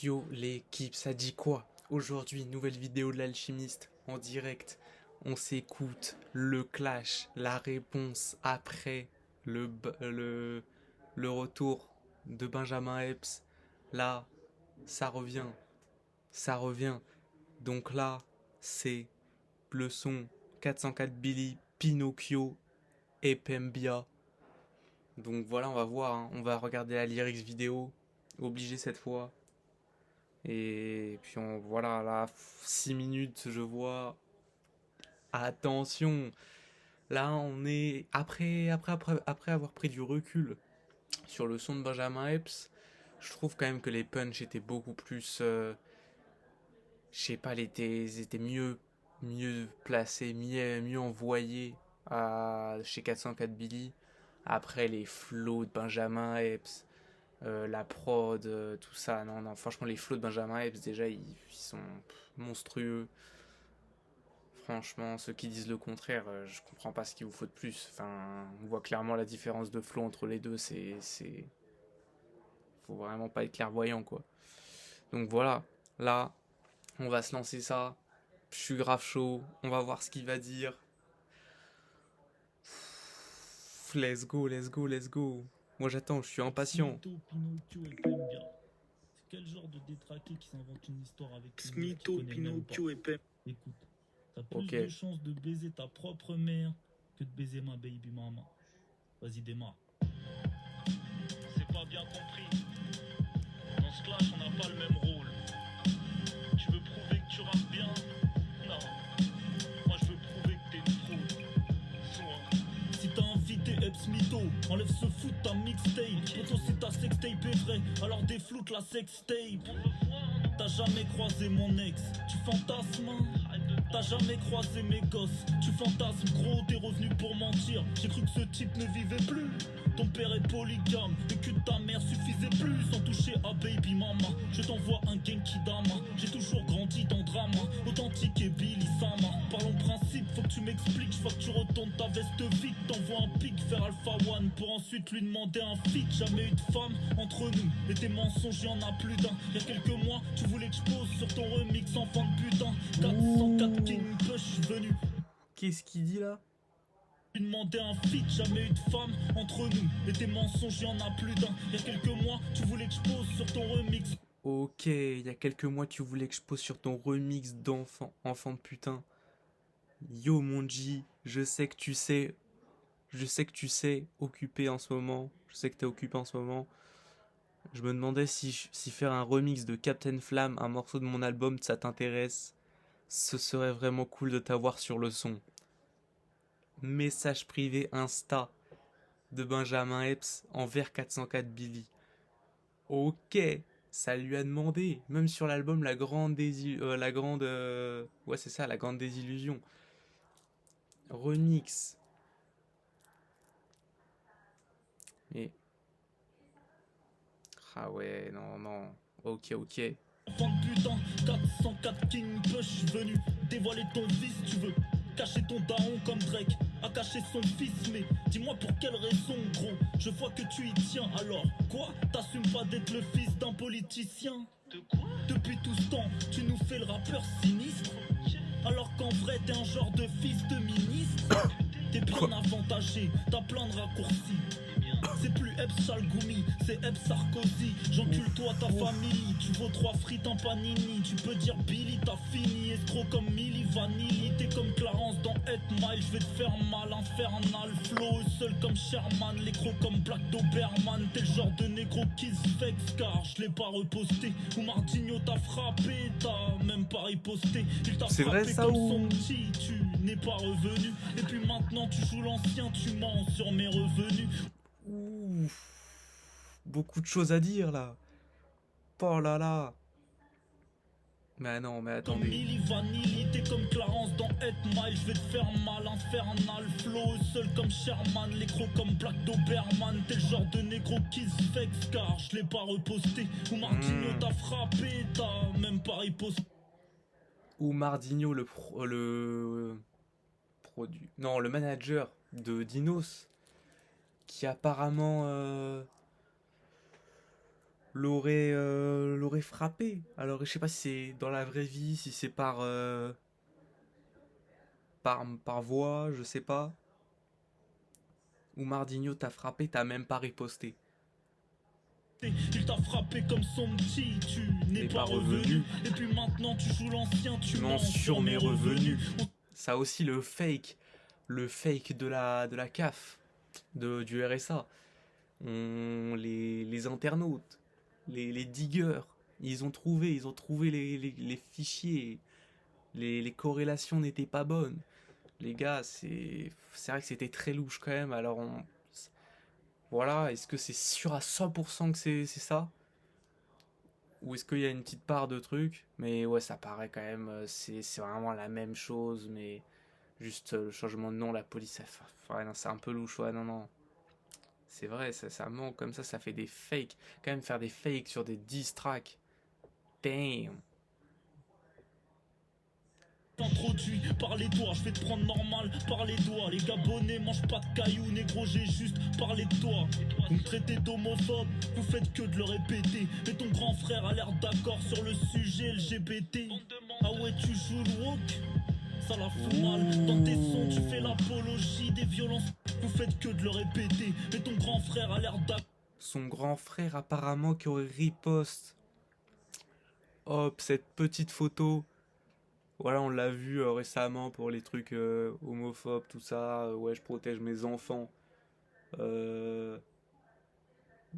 Yo l'équipe, ça dit quoi? Aujourd'hui, nouvelle vidéo de l'alchimiste en direct. On s'écoute le clash, la réponse après le retour de Benjamin Epps. Là, ça revient, ça revient. Donc là, c'est le son 404 Billy, Pinocchio et Pembia. Donc voilà, on va voir, hein. On va regarder la lyrics vidéo, obligé cette fois. Et puis voilà, là, 6 minutes, je vois. Attention, là on est après avoir pris du recul sur le son de Benjamin Epps, je trouve quand même que les punchs étaient beaucoup plus, je sais pas, ils étaient mieux placés, mieux envoyés chez 404 Billy. Après les flows de Benjamin Epps, la prod, tout ça, non, non, franchement les flows de Benjamin Epps déjà ils sont monstrueux. Franchement, ceux qui disent le contraire, je comprends pas ce qu'il vous faut de plus. Enfin, on voit clairement la différence de flow entre les deux. Faut vraiment pas être clairvoyant, quoi. Donc voilà, là, on va se lancer ça. Je suis grave chaud. On va voir ce qu'il va dire. Let's go, let's go, let's go. Moi j'attends, je suis impatient. Smito, Pinocchio et Pembia. C'est quel genre de détraqué qui s'invente une histoire avec une meuf qui connaît même pas? Écoute, t'as plus Ok. de chances de baiser ta propre mère que de baiser ma baby mama. Vas-y, démarre. C'est pas bien compris. Dans ce clash, on n'a pas le même rôle. Tu veux prouver que tu rappes bien? Non. Moi, je veux prouver que t'es une fraude. Soin. Si t'as invité Epps Mito, enlève ce foot ta mixtape. Poto si ta sextape est vraie, alors défloute la sextape. T'as jamais croisé mon ex, tu fantasmes. T'as jamais croisé mes gosses, tu fantasmes. Gros, t'es revenu pour mentir. J'ai cru que ce type ne vivait plus. Ton père est polygame, le cul de ta mère suffisait plus. Sans toucher à baby mama, je t'envoie un Genki Dama. J'ai toujours grandi dans drama, authentique et Billy Sama. Parlons principe, faut que tu m'expliques. Je vois que tu retournes ta veste vite. T'envoies un pic vers Alpha One pour ensuite lui demander un feat. Jamais eu de femme entre nous, et tes mensonges y'en a plus d'un. Y'a quelques mois, tu voulais que je pose sur ton remix enfant de putain. 404 King Push, je suis venu Qu'est-ce qu'il dit là? lui demander un feat. Jamais eu de femme entre nous, et tes mensonges y'en a plus d'un. Y'a quelques mois, tu voulais que je pose sur ton remix. Ok, il y a quelques mois tu voulais que je pose sur ton remix enfant de putain. Yo mon G, je sais que tu sais occupé en ce moment, je sais que t'es occupé en ce moment. Je me demandais si faire un remix de Captain Flamme, un morceau de mon album, ça t'intéresse. Ce serait vraiment cool de t'avoir sur le son. Message privé Insta de Benjamin Epps envers 404 Billy. Ok, ça lui a demandé, même sur l'album ouais c'est ça, la grande désillusion. Remix. Mais ah ouais, non, non. Ok, ok. Enfant de putain, 404 King Push, je suis venu dévoiler ton vice. Tu veux cacher ton daron comme Drake a caché son fils. Mais dis-moi pour quelle raison, gros. Je vois que tu y tiens. Alors quoi? T'assumes pas d'être le fils d'un politicien? De quoi? Depuis tout ce temps, tu nous fais le rappeur sinistre. Alors qu'en vrai t'es un genre de fils de ministre. T'es bien avantagé, t'as plein de raccourcis. C'est plus Epps Chalgoumi, c'est Epps Sarkozy. J'encule toi ta famille, tu vaux 3 frites en panini. Tu peux dire Billy t'as fini, escroc comme Milli Vanilli. T'es comme Clarence dans 8 Mile, je vais te faire mal, infernal. Flow seul comme Sherman, les crocs comme Black Doberman. T'es le genre de négro qui se vexe car je l'ai pas reposté. Ou Mardigno t'a frappé, t'as même pas riposté. Il t'a C'est vrai frappé ça comme ou son petit, tu n'es pas revenu. Et puis maintenant tu joues l'ancien, tu mens sur mes revenus. Ouf. Beaucoup de choses à dire là. Oh là là. Mais non, mais Comme attendez. Milli Vanilli, t'es comme Clarence dans 8 Mile. Je vais te faire mal, infernal. Flow seul comme Sherman, les crocs comme Black Doberman. T'es le genre de négro qui se vexe car je l'ai pas reposté. Ou Martigno t'a frappé, t'as même pas riposté. Ou Mardinho, le produit. Non, le manager de Dinos. Qui apparemment l'aurait frappé. Alors je sais pas si c'est dans la vraie vie, si c'est par voix, je sais pas. Ou Mardinho t'a frappé, t'as même pas riposté. Il t'a frappé comme son petit, tu n'es pas revenu. Et puis maintenant tu joues l'ancien, tu mens sur mes revenus. Ça aussi le fake de la CAF, du RSA. Les internautes, les diggers, ils ont trouvé les fichiers, les corrélations n'étaient pas bonnes. Les gars, c'est vrai que c'était très louche quand même. Alors voilà, est-ce que c'est sûr à 100% que c'est ça? Ou est-ce qu'il y a une petite part de truc? Mais ouais, ça paraît quand même, c'est vraiment la même chose, mais juste le changement de nom, la police, ouais, non, c'est un peu louche, ouais, non, non. C'est vrai, ça manque comme ça fait des fakes. Quand même faire des fakes sur des diss tracks. Damn. Introduit par les doigts, je vais te prendre normal par les doigts. Les Gabonais mangent pas de cailloux, négro, j'ai juste parlé de toi. Vous me traitez d'homophobe, vous faites que de le répéter. Mais ton grand frère a l'air d'accord sur le sujet LGBT. Ah ouais, tu joues le woke, ça la fout mal. Dans tes sons, tu fais l'apologie des violences. Vous faites que de le répéter. Mais ton grand frère a l'air d'accord. Son grand frère apparemment qui aurait riposte. Hop, cette petite photo. Voilà, on l'a vu récemment pour les trucs homophobes, tout ça. Ouais, je protège mes enfants. Euh,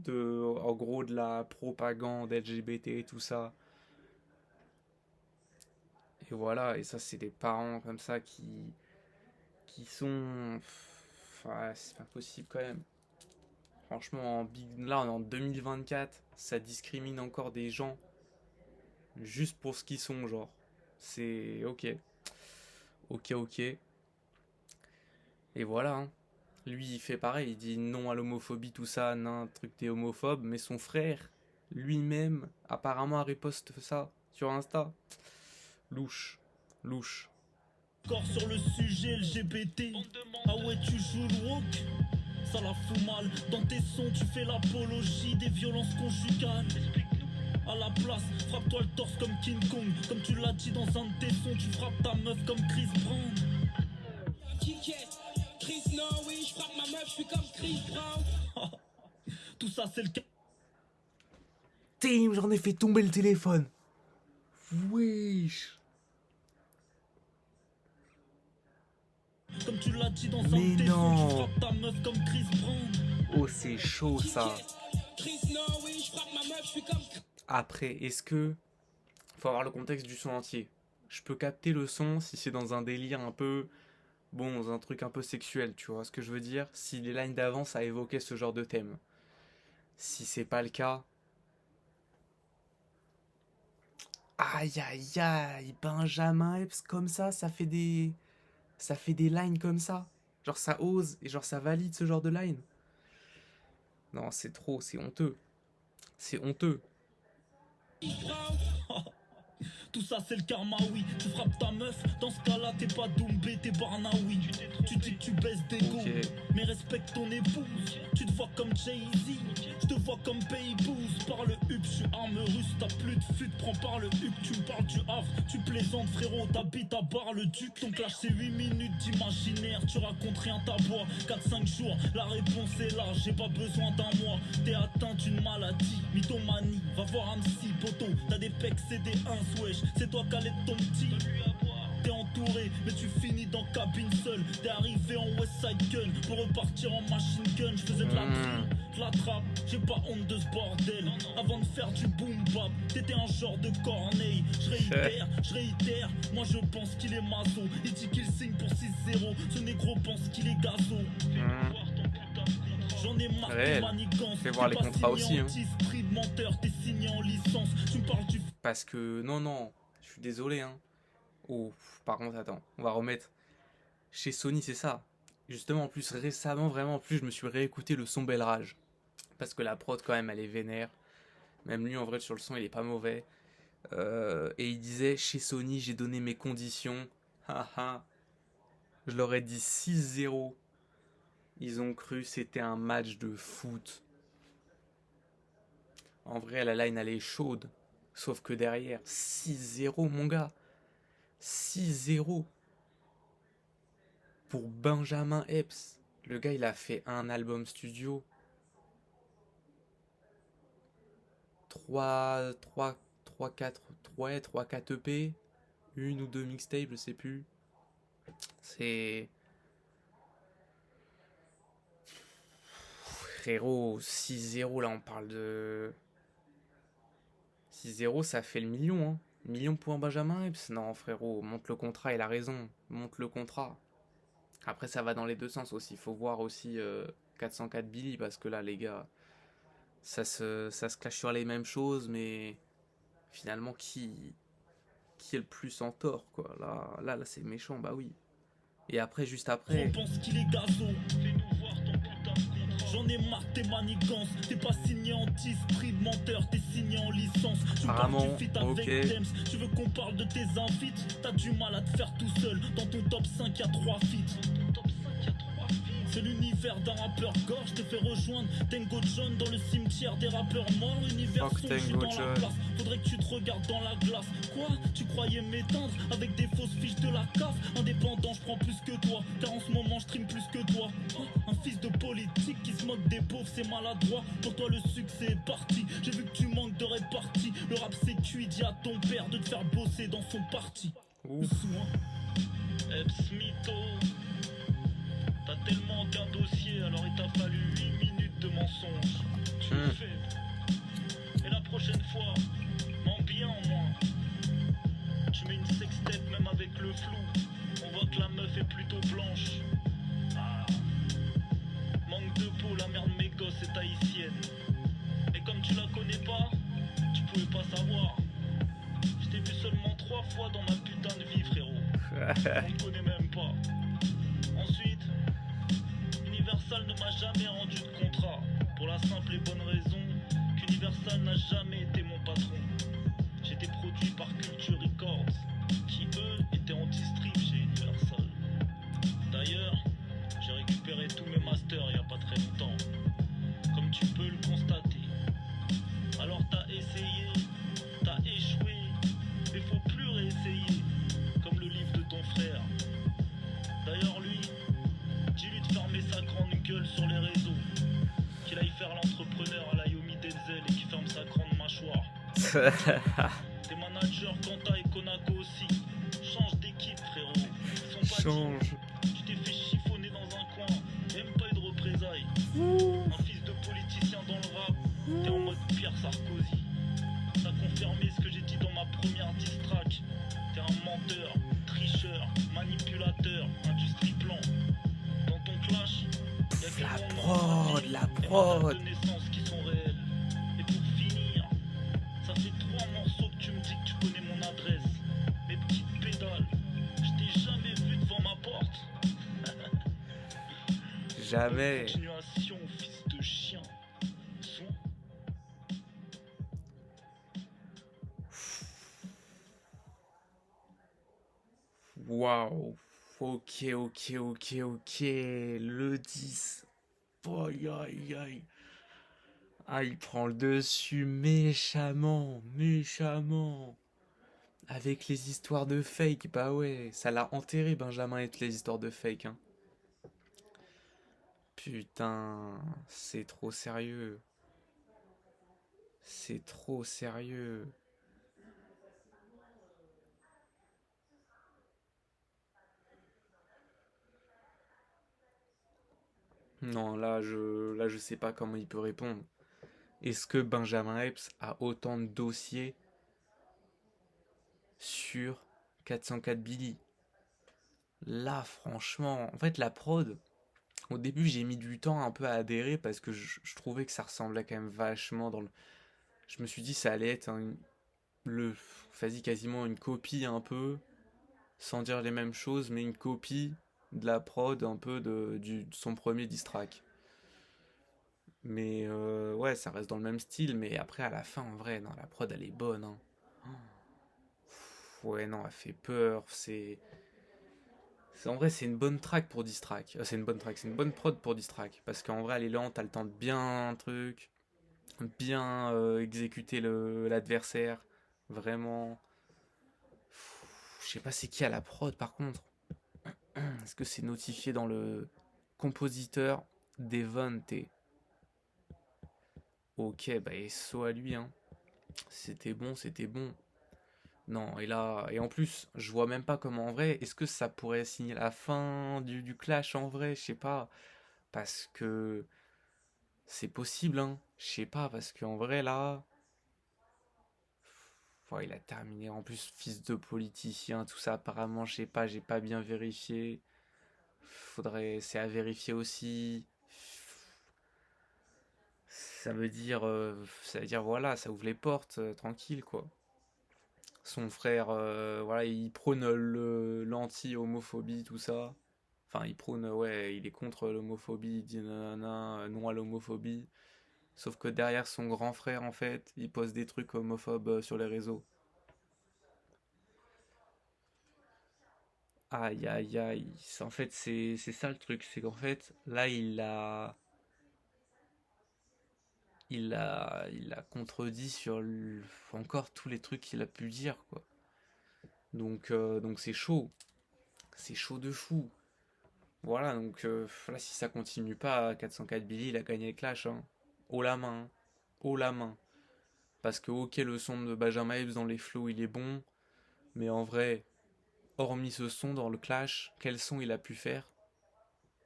en gros, de la propagande LGBT et tout ça. Et voilà, et ça, c'est des parents comme ça qui sont. Enfin, c'est pas possible quand même. Franchement, là, on est en 2024, ça discrimine encore des gens juste pour ce qu'ils sont, genre. C'est ok. Ok, ok. Et voilà, hein. Lui, il fait pareil, il dit non à l'homophobie, tout ça, non, truc t'es homophobe, mais son frère, lui-même, apparemment a riposte ça sur Insta. Louche. Louche. Encore sur le sujet LGBT. Ah ouais, tu joues le woke, ça la fout mal. Dans tes sons, tu fais l'apologie des violences conjugales. À la place, frappe-toi le torse comme King Kong. Comme tu l'as dit dans un de tes sons, tu frappes ta meuf comme Chris Brown. Chris, non, oui, je frappe ma meuf, je suis comme Chris Brown. Tout ça, c'est le cas. Damn, j'en ai fait tomber le téléphone. Wesh. Comme tu l'as dit dans un de tes sons, tu frappes ta meuf comme Chris Brown. Oh, c'est chaud ça. Après, est-ce que. Faut avoir le contexte du son entier. Je peux capter le son si c'est dans un délire un peu. Bon, dans un truc un peu sexuel, tu vois ce que je veux dire? Si les lines d'avant ça évoquait ce genre de thème. Si c'est pas le cas. Aïe aïe aïe, Benjamin Epps comme ça fait des. Ça fait des lines comme ça. Genre ça ose et genre ça valide ce genre de line. Non, c'est trop, c'est honteux. C'est honteux. Tout ça c'est le karma, oui. Tu frappes ta meuf, dans ce cas-là t'es pas Doumbé, t'es Barnaoui. Tu dis que tu baisses des go, mais respecte ton épouse. Tu te vois comme Jay-Z, je te vois comme Baybooth. Par le hup, je suis arme russe, t'as plus de fut, prends par le hup. Tu me parles du Havre, tu plaisantes frérot, t'habites à Bar-le-Duc. Ton clash c'est 8 minutes d'imaginaire, tu racontes rien ta bois. 4-5 jours, la réponse est là, j'ai pas besoin d'un mois. T'es atteint d'une maladie, mythomanie, va voir un psy, poto. T'as des pecs, c'est des 1 wesh. C'est toi qui allais ton petit. T'es entouré, mais tu finis dans cabine seul. T'es arrivé en West Side Gun pour repartir en machine gun. Je faisais de la drill, de la trappe. J'ai pas honte de ce bordel. Avant de faire du boom bap, t'étais un genre de Corneille. Je réitère. Moi je pense qu'il est maso. Il dit qu'il signe pour 6-0. Ce négro pense qu'il est gazo. J'en ai marre de manigance. Fais voir les contrats aussi. Hein. Menteur, t'es signé en licence. Tu me parles du. Parce que non, je suis désolé. Hein. Oh, par contre, attends, on va remettre. Chez Sony, c'est ça. Justement, en plus, récemment, vraiment, en plus, je me suis réécouté le son Belle Rage. Parce que la prod, quand même, elle est vénère. Même lui, en vrai, sur le son, il est pas mauvais. Et il disait, chez Sony, j'ai donné mes conditions. Haha. Je leur ai dit 6-0. Ils ont cru c'était un match de foot. En vrai, la line, elle est chaude. Sauf que derrière, 6-0, mon gars. 6-0 pour Benjamin Epps. Le gars, il a fait un album studio, 3 4 ouais, 3 4 EP, une ou deux mixtapes, je sais plus. C'est. Frérot, 6-0, là, on parle de. 6-0, ça fait le million, hein. Million pour un Benjamin Epps. Non, frérot, monte le contrat, il a raison. Monte le contrat. Après, ça va dans les deux sens aussi. Faut voir aussi 404 Billy, parce que là, les gars, ça se clash sur les mêmes choses, mais finalement, qui est le plus en tort, quoi. Là, c'est méchant, bah oui. Et après, juste On après, pense qu'il est gazo. Fais-nous voir ton putain de contrat. J'en ai marre tes manigances. T'es pas signé en distrib, menteur, t'es signé en licence. Tu parles apparemment, du feat ok. avec Thames. Tu veux qu'on parle de tes invites. T'as du mal à te faire tout seul. Dans ton top 5, y'a 3 feats. C'est l'univers d'un rappeur gorge. T'es fait rejoindre Tango John dans le cimetière des rappeurs morts. L'univers Fuck sombre, je suis Tango dans la John. place. Faudrait que tu te regardes dans la glace. Quoi? Tu croyais m'éteindre avec des fausses fiches de la CAF? Indépendant, je prends plus que toi. Car en ce moment, je stream plus que toi. Oh, un fils de politique qui se moque des pauvres, c'est maladroit. Pour toi, le succès est parti. J'ai vu que tu manques de répartie. Le rap, c'est cuit. Dis à ton père de te faire bosser dans son parti. Ouf. Epps Mytho. T'as tellement qu'un dossier, alors il t'a fallu 8 minutes de mensonge. Tu le fais. Et la prochaine fois, mens bien en moins. Tu mets une sextape même avec le flou. On voit que la meuf est plutôt blanche. Ah. Manque de peau, la mère de mes gosses est haïtienne. Et comme tu la connais pas, tu pouvais pas savoir. Je t'ai vu seulement 3 fois dans ma putain de vie, frérot. On te connaît même pas. Ensuite, Universal ne m'a jamais rendu de contrat. Pour la simple et bonne raison qu'Universal n'a jamais été mon patron. J'étais produit par Culture Records, qui eux étaient en distrib chez Universal. D'ailleurs, j'ai récupéré tous mes masters il y a pas très longtemps, comme tu peux le constater. Alors t'as essayé, t'as échoué, mais faut plus réessayer, comme le livre de ton frère. D'ailleurs lui, dis-lui de fermer sa grande gueule sur les réseaux, qu'il aille faire l'entrepreneur à la Yomi Denzel et qu'il ferme sa grande mâchoire. Tes managers Kanta et Konako aussi. Change d'équipe, frérot. Ils sont pas Change. dignes. Tu t'es fait chiffonner dans un coin. Même pas eu de représailles. Un fils de politicien dans le rap. T'es en mode Pierre Sarkozy. T'as confirmé ce que j'ai dit dans ma première diss track. T'es un menteur, tricheur, manipulateur, industrie plan. Dans ton clash, y'a que La ton prod, nom, la et ma date prod. de naissance qui sont réelles. Et pour finir, ça fait 3 morceaux que tu me dis que tu connais mon adresse. Mes petites pédales, je t'ai jamais vu devant ma porte. Jamais. Continuation, fils de chien. Son. Waouh. Ok, ok, ok, ok. Le 10. Aïe, aïe, aïe. Ah, il prend le dessus méchamment, méchamment. Avec les histoires de fake, bah ouais, ça l'a enterré Benjamin et toutes les histoires de fake, hein. Putain, c'est trop sérieux. C'est trop sérieux. Non, là, je sais pas comment il peut répondre. Est-ce que Benjamin Epps a autant de dossiers sur 404 Billy? Là, franchement, en fait, la prod, au début, j'ai mis du temps un peu à adhérer parce que je trouvais que ça ressemblait quand même vachement dans le. Je me suis dit ça allait être le, vas-y, quasiment une copie un peu, sans dire les mêmes choses, mais une copie de la prod un peu de son premier diss track. Mais ouais, ça reste dans le même style, mais après à la fin, en vrai, non, la prod elle est bonne, hein. Ouais, non, elle fait peur, en vrai, c'est une bonne track pour diss track. C'est une bonne track, c'est une bonne prod pour diss track. Parce qu'en vrai, elle est lente, t'as le temps de bien un truc. bien exécuter l'adversaire. Vraiment. Je sais pas c'est qui à la prod par contre. Est-ce que c'est notifié dans le compositeur Devante? Ok, bah et saut à lui, hein. C'était bon, c'était bon. Non, et là, et en plus, je vois même pas comment en vrai, est-ce que ça pourrait signer la fin du clash en vrai? Je sais pas. Parce que c'est possible, hein. Je sais pas, parce qu'en vrai, là, ouais, il a terminé. En plus, fils de politicien, tout ça, apparemment, je sais pas, j'ai pas bien vérifié. C'est à vérifier aussi. Ça veut dire, voilà, ça ouvre les portes, tranquille, quoi. Son frère, voilà, il prône l'anti-homophobie, tout ça. Enfin, il prône, ouais, il est contre l'homophobie, il dit nanana, non à l'homophobie. Sauf que derrière son grand frère, en fait, il poste des trucs homophobes sur les réseaux. Aïe, aïe, aïe. En fait, c'est ça le truc, c'est qu'en fait, là, il a contredit encore tous les trucs qu'il a pu dire, quoi. Donc c'est chaud de fou. Voilà, donc là, si ça continue pas, 404 Billy, il a gagné le clash, hein. Haut la main, hein. Haut la main. Parce que, ok, le son de Benjamin Epps dans les flows, il est bon, mais en vrai, hormis ce son dans le clash, quel son il a pu faire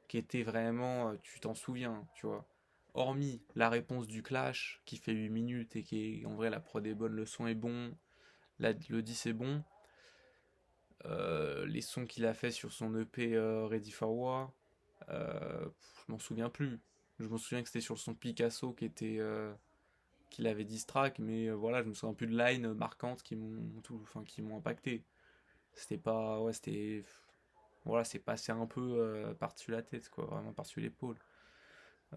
qui était vraiment, tu t'en souviens, tu vois. Hormis la réponse du clash, qui fait 8 minutes et qui est, en vrai, la prod est bonne, le son est bon, le 10 est bon, les sons qu'il a fait sur son EP Ready for War, je m'en souviens plus. Je me souviens que c'était sur son Picasso qu'il avait distrack, mais voilà, je me souviens plus de lines marquantes qui m'ont impacté. C'était pas, ouais, c'était, voilà, c'est passé un peu par-dessus la tête, quoi, vraiment par-dessus l'épaule.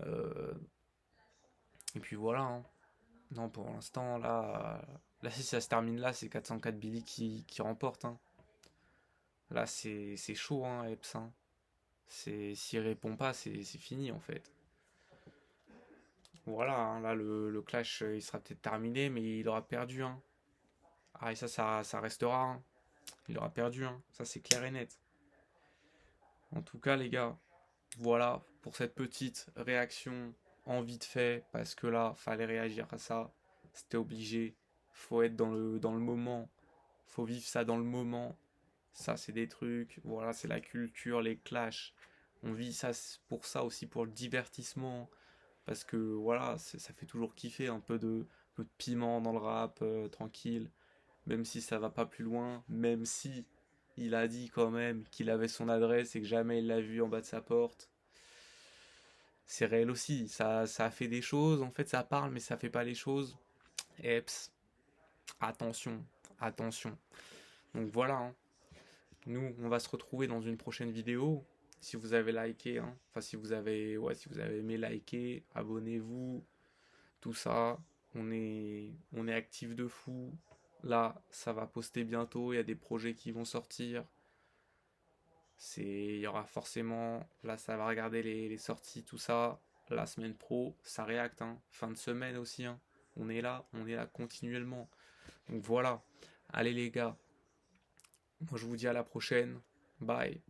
Euh, et puis voilà, hein. Non, pour l'instant, là, si ça se termine là, c'est 404 Billy qui remporte, hein. Là, c'est chaud, hein, Epps, hein. S'il répond pas, c'est fini, en fait. Voilà, hein, là, le clash, il sera peut-être terminé, mais il aura perdu, hein. Ah, et ça restera, hein. Il aura perdu, hein. Ça, c'est clair et net. En tout cas, les gars, voilà pour cette petite réaction en vite fait, parce que là, fallait réagir à ça. C'était obligé. Faut être dans le moment. Faut vivre ça dans le moment. Ça, c'est des trucs. Voilà, c'est la culture, les clashs. On vit ça pour ça aussi, pour le divertissement. Parce que voilà, ça fait toujours kiffer un peu de piment dans le rap, tranquille. Même si ça va pas plus loin. Même si il a dit quand même qu'il avait son adresse et que jamais il l'a vu en bas de sa porte. C'est réel aussi. Ça a fait des choses. En fait, ça parle, mais ça fait pas les choses. Eps, attention, attention. Donc voilà, hein. Nous, on va se retrouver dans une prochaine vidéo. Si vous avez liké, hein. Enfin, si vous avez aimé, liker, abonnez-vous, tout ça. On est actif de fou. Là, ça va poster bientôt. Il y a des projets qui vont sortir. Il y aura forcément, là, ça va regarder les sorties, tout ça. La semaine pro, ça réacte, hein. Fin de semaine aussi, hein. On est là continuellement. Donc voilà. Allez les gars, moi je vous dis à la prochaine. Bye.